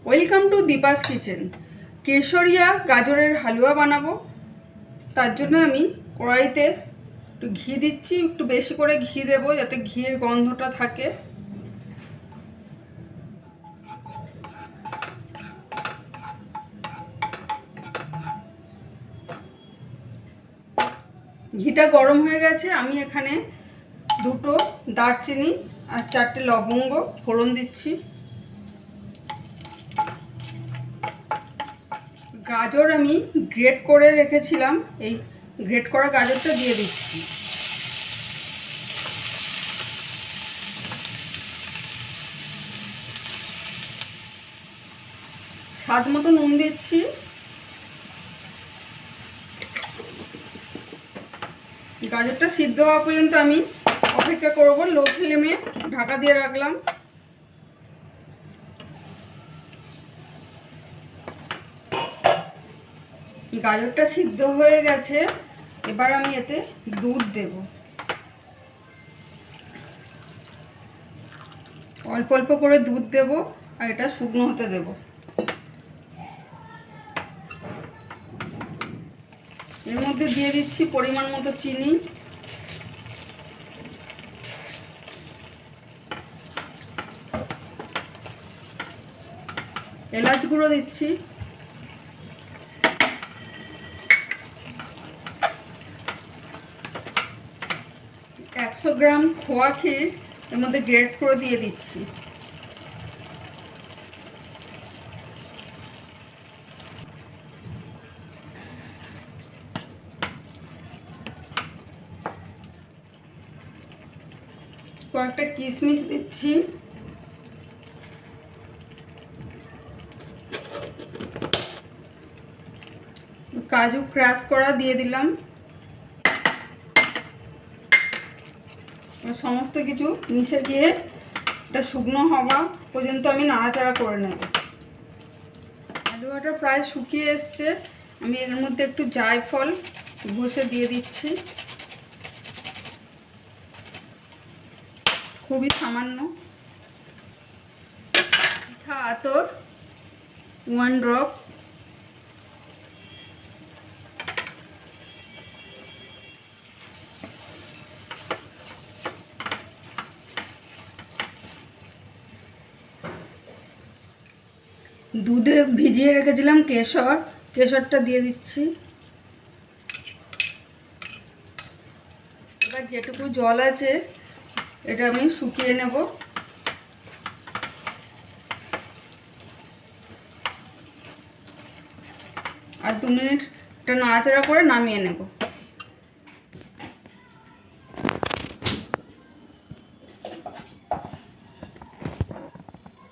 Welcome to Deepa's kitchen. কেশরিয়া গাজরের হালুয়া বানাবো। তার জন্য আমি কড়াইতে একটু ঘি দিচ্ছি, একটু বেশি করে ঘি দেবো যাতে ঘিয়ের গন্ধটা থাকে। ঘিটা গরম হয়ে গেছে, আমি এখানে দুটো দারচিনি আর 4টে লবঙ্গ ফোড়ন দিচ্ছি। গাজর আমি গ্রেট করে রেখেছিলাম, এই গ্রেট করা গাজরটা দিয়ে দিচ্ছি। স্বাদ মতো নুন দিচ্ছি। গাজরটা সিদ্ধ হওয়া পর্যন্ত আমি অপেক্ষা করব। লো ফ্লেমে ঢাকা দিয়ে রাখলাম। গাজরটা সিদ্ধ হয়ে গেছে, এবার আমি এতে দুধ দেব। অল্প অল্প করে দুধ দেব আর এটা শুকনো হতে দেব। এর মধ্যে দিয়ে দিচ্ছি পরিমাণ মতো চিনি, এলাচ গুঁড়ো দিচ্ছি, 100 গ্রাম খোয়া ক্ষীর এর মধ্যে গ্রেট করে দিয়ে দিচ্ছি। কয়েকটা কিশমিশ দিচ্ছি, কাজু ক্রাশ করা দিয়ে দিলাম। সমস্ত কিছু মিশে গিয়ে এটা শুকনো হওয়া পর্যন্ত আমি নাড়াচাড়া করে নেব। হালুয়াটা প্রায় শুকিয়ে এসছে, আমি এর মধ্যে একটু জায়ফল ঘষে দিয়ে দিচ্ছি, খুবই সামান্য। পিঠা আতর 1 ড্রপ, দুধে ভিজিয়ে রেখেছিলাম কেশরটা দিয়ে দিচ্ছি। এবার যেটুকু জল আছে এটা আমি শুকিয়ে নেব। আর 2 মিনিট এটা নাড়াচাড়া করে নামিয়ে নেব।